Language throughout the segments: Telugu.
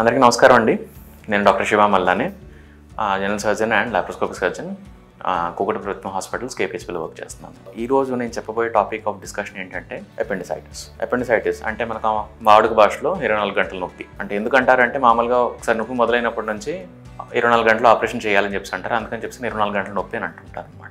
అందరికీ నమస్కారం అండి. నేను doctor Shiva Mallane, general surgeon and laparoscopic surgeon, కూకటి ప్రభుత్వం హాస్పిటల్స్ కేపీహెచ్బీలో వర్క్ చేస్తున్నాను. ఈరోజు నేను చెప్పబోయే టాపిక్ ఆఫ్ డిస్కషన్ ఏంటంటే అపెండిసైటిస్ అంటే మనకు వాడుక భాషలో 24 గంటల నొప్పి. అంటే ఎందుకంటారంటే మామూలుగా ఒకసారి నొప్పి మొదలైనప్పటి నుంచి 24 గంటలు ఆపరేషన్ చేయాలని చెప్పి అంటారు. అందుకని చెప్పి 24 గంటల నొప్పి అని అంటుంటారు అనమాట.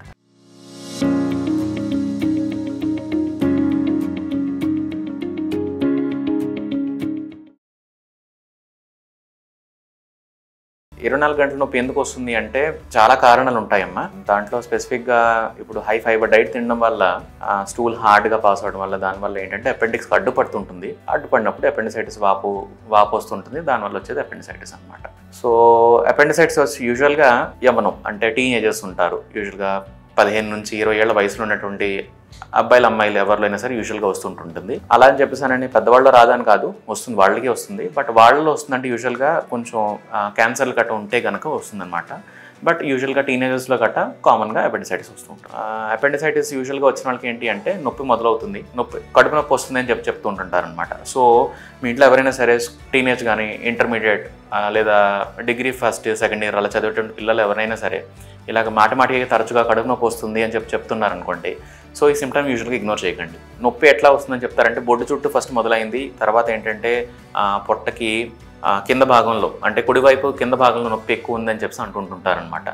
24 గంటల నొప్పి ఎందుకు వస్తుంది అంటే చాలా కారణాలు ఉంటాయమ్మా. దాంట్లో స్పెసిఫిక్గా ఇప్పుడు హై ఫైబర్ డైట్ తినడం వల్ల స్టూల్ హార్డ్గా పాస్ అవ్వడం వల్ల దానివల్ల ఏంటంటే అపెండిక్స్కి అడ్డుపడుతుంటుంది. అడ్డుపడినప్పుడు అపెండిసైటిస్ వాపు వస్తుంటుంది. దానివల్ల వచ్చేది అపెండిసైటిస్ అనమాట. సో అపెండిసైటిస్ వచ్చి యూజువల్గా యవ్వనం అంటే టీనేజర్స్ ఉంటారు. యూజువల్గా 15 నుంచి 20 ఏళ్ల వయసులో ఉన్నటువంటి అబ్బాయిలు అమ్మాయిలు ఎవరిలో అయినా సరే యూజువల్గా వస్తుంటుంది. అలా అని చెప్పేసానని పెద్దవాళ్ళు రాదని కాదు, వస్తుంది, వాళ్ళకి వస్తుంది. బట్ వాళ్ళలో వస్తుందంటే యూజువల్గా కొంచెం క్యాన్సర్లు గట్రా ఉంటే కనుక వస్తుందన్నమాట. బట్ యూజువల్గా టీనేజర్స్లో గట్రా కామన్గా అపెండిసైటిస్ వస్తుంటుంది. అపెండిసైటిస్ యూజువల్గా వచ్చిన వాళ్ళకి ఏంటి అంటే నొప్పి మొదలవుతుంది, కడుపు నొప్పి వస్తుంది అని చెప్తుంటుంటారు అనమాట. సో మీ ఇంట్లో ఎవరైనా సరే టీనేజ్ కానీ ఇంటర్మీడియట్ లేదా డిగ్రీ ఫస్ట్ సెకండ్ ఇయర్ అలా చదివేటువంటి పిల్లలు ఎవరైనా సరే ఇలాగ మాటిమాటికి తరచుగా కడుపు నొప్పి వస్తుంది అని చెప్తున్నారు అనుకోండి. సో ఈ సిమ్టమ్ యూజువల్గా ఇగ్నోర్ చేయకండి. నొప్పి ఎట్లా వస్తుందని చెప్తారంటే బొడ్డు చుట్టూ ఫస్ట్ మొదలైంది, తర్వాత ఏంటంటే పొట్టకి కింద భాగంలో అంటే కుడివైపు కింద భాగంలో నొప్పి ఎక్కువ ఉందని చెప్పి అంటుంటారనమాట.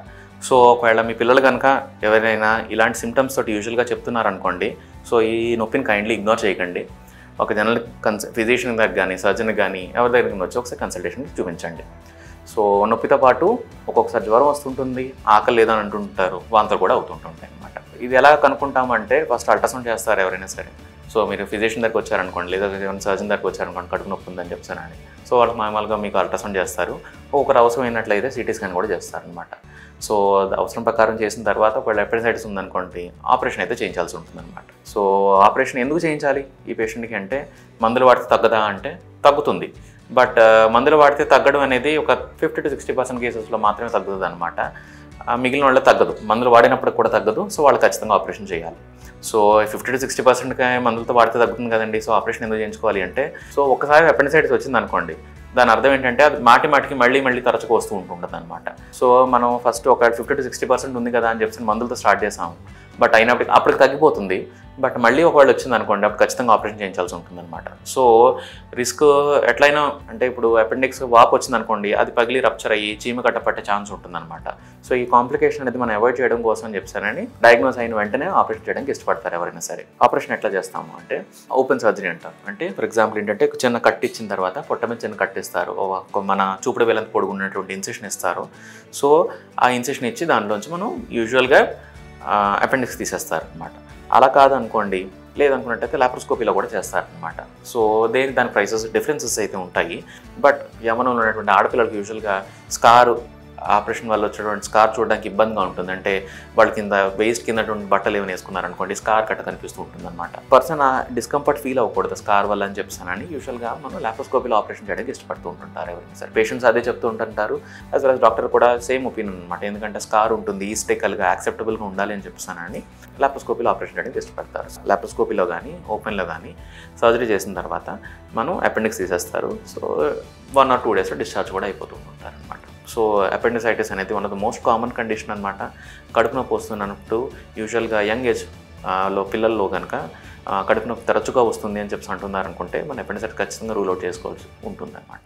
సో ఒకవేళ మీ పిల్లలు కనుక ఎవరైనా ఇలాంటి సిమ్టమ్స్ తోటి యూజువల్గా చెప్తున్నారనుకోండి, సో ఈ నొప్పిని కైండ్లీ ఇగ్నోర్ చేయకండి. ఒక జనరల్ ఫిజిషియన్ దగ్గర కానీ సర్జన్ కానీ ఎవరి దగ్గర వచ్చి ఒకసారి కన్సల్టేషన్ చూపించండి. సో నొప్పితో పాటు ఒక్కొక్కసారి జ్వరం వస్తుంటుంది, ఆకలి లేదని అంటుంటారు, వాంతులు కూడా అవుతుంటుంటాయి అనమాట. ఇది ఎలా కనుక్కుంటామంటే ఫస్ట్ అల్ట్రాసౌండ్ చేస్తారు ఎవరైనా సరే. సో మీరు ఫిజిషియన్ దగ్గరికి వచ్చారనుకోండి లేదా ఏమైనా సర్జన్ దగ్గరికి వచ్చారనుకోండి కడుపు నొప్పి ఉందని చెప్తానని, సో వాళ్ళు మామూలుగా మీకు అల్ట్రాసౌండ్ చేస్తారు. ఒకరు అవసరం అయినట్లయితే సిటీ స్కాన్ కూడా చేస్తారనమాట. సో అవసరం ప్రకారం చేసిన తర్వాత ఒకవేళ అపెండిసైటిస్ ఉందనుకోండి ఆపరేషన్ అయితే చేయించాల్సి ఉంటుందన్నమాట. సో ఆపరేషన్ ఎందుకు చేయించాలి ఈ పేషెంట్కి అంటే మందులు వాడితే తగ్గదా అంటే తగ్గుతుంది. బట్ మందులు వాడితే తగ్గడం అనేది ఒక 50 to 60% కేసెస్లో మాత్రమే తగ్గుతుంది అనమాట. మిగిలిన వాళ్ళు తగ్గదు, మందులు వాడినప్పుడు కూడా తగ్గదు. సో వాళ్ళు ఖచ్చితంగా ఆపరేషన్ చేయాలి. సో 50 to 60% మందులతో వాడితే తగ్గుతుంది కదండి, సో ఆపరేషన్ ఎందుకు చేయించుకోవాలి అంటే, సో ఒకసారి అపెండిసైటిస్ వచ్చింది అనుకోండి దాని అర్థం ఏంటంటే అది మాటికి మళ్ళీ తరచుగా వస్తూ ఉంటుంది అనమాట. సో మనం ఫస్ట్ ఒక 50 to 60% ఉంది కదా అని చెప్పి మందులతో స్టార్ట్ చేసాము, బట్ అయినప్పటికీ అప్పటికి తగ్గిపోతుంది. బట్ మళ్ళీ ఒకవేళ వచ్చింది అనుకోండి అప్పుడు ఖచ్చితంగా ఆపరేషన్ చేయించాల్సి ఉంటుంది అనమాట. సో రిస్క్ ఎట్లయినా అంటే ఇప్పుడు అపెండిక్స్ వాపు వచ్చింది అనుకోండి అది పగిలి రప్చర్ అయ్యి చీమ కట్టపట్టే ఛాన్స్ ఉంటుందన్నమాట. సో ఈ కాంప్లికేషన్ అనేది మనం అవాయిడ్ చేయడం కోసం అని చెప్పానని డయాగ్నోస్ అయిన వెంటనే ఆపరేషన్ చేయడానికి ఇష్టపడతారు ఎవరైనా సరే. ఆపరేషన్ ఎట్లా చేస్తాము అంటే ఓపెన్ సర్జరీ అంటారు. అంటే ఫర్ ఎగ్జాంపుల్ ఏంటంటే చిన్న కట్ ఇచ్చిన తర్వాత పొట్ట మీద చిన్న కట్ ఇస్తారు, మన చూపుడు వేలంత పొడుగున్నటువంటి ఇన్సెషన్ ఇస్తారు. సో ఆ ఇన్సెషన్ ఇచ్చి దాంట్లోంచి మనం యూజువల్గా అపెండిక్స్ తీసేస్తారు అనమాట. అలా కాదనుకోండి, లేదనుకున్నట్టయితే లాప్రోస్కోపీలో కూడా చేస్తారనమాట. సో దాని ప్రైసెస్ డిఫరెన్సెస్ అయితే ఉంటాయి. బట్ యవ్వనంలో ఉన్నటువంటి ఆడపిల్లలకు యూజువల్గా స్కార్ ఆపరేషన్ వల్ల వచ్చేటువంటి స్కార్ చూడడానికి ఇబ్బందిగా ఉంటుంది. అంటే వాళ్ళ కింద వేస్ట్ కిందటువంటి బట్టలు ఏమైనా వేసుకున్నారనుకోండి స్కార్ కట్ట కనిపిస్తూ ఉంటుంది అనమాట. పర్సన్ డిస్కంఫర్ట్ ఫీల్ అవ్వకూడదు స్కార్ వల్ల అని చెప్పానని యూజువల్గా మనం లాప్రోస్కోపీలో ఆపరేషన్ చేయడానికి ఇష్టపడుతూ ఉంటుంటారు ఎవరైనా సరే. పేషెంట్స్ అదే చెప్తూ ఉంటుంటారు, యాజ్ వెల్ యాజ్ డాక్టర్ కూడా సేమ్ ఒపీనియన్ అనమాట. ఎందుకంటే స్కార్ ఉంటుంది, ఈస్టెకల్గా యాక్సెప్టబుల్గా ఉండాలి అని చెప్పానని లాప్రోస్కోపీలో ఆపరేషన్ చేయడానికి ఇష్టపడతారు. లాప్రోస్కోపీలో కానీ ఓపెన్లో కానీ సర్జరీ చేసిన తర్వాత మనం అపెండిక్స్ తీసేస్తారు. సో 1 or 2 days డిశ్చార్జ్ కూడా అయిపోతూ ఉంటారు అనమాట. సో అపెండిసైటిస్ అనేది one of the most common condition అనమాట. కడుపు నొప్పి వస్తున్నప్పుడు యూజువల్గా యంగ్ ఏజ్ లో పిల్లల్లో కనుక కడుపు నొప్పి తరచుగా వస్తుంది అని చెప్పి అంటున్నారనుకుంటే మన అపెండిసైటిస్ ఖచ్చితంగా రూల్ అవుట్ చేసుకోవాల్సి ఉంటుంది అనమాట.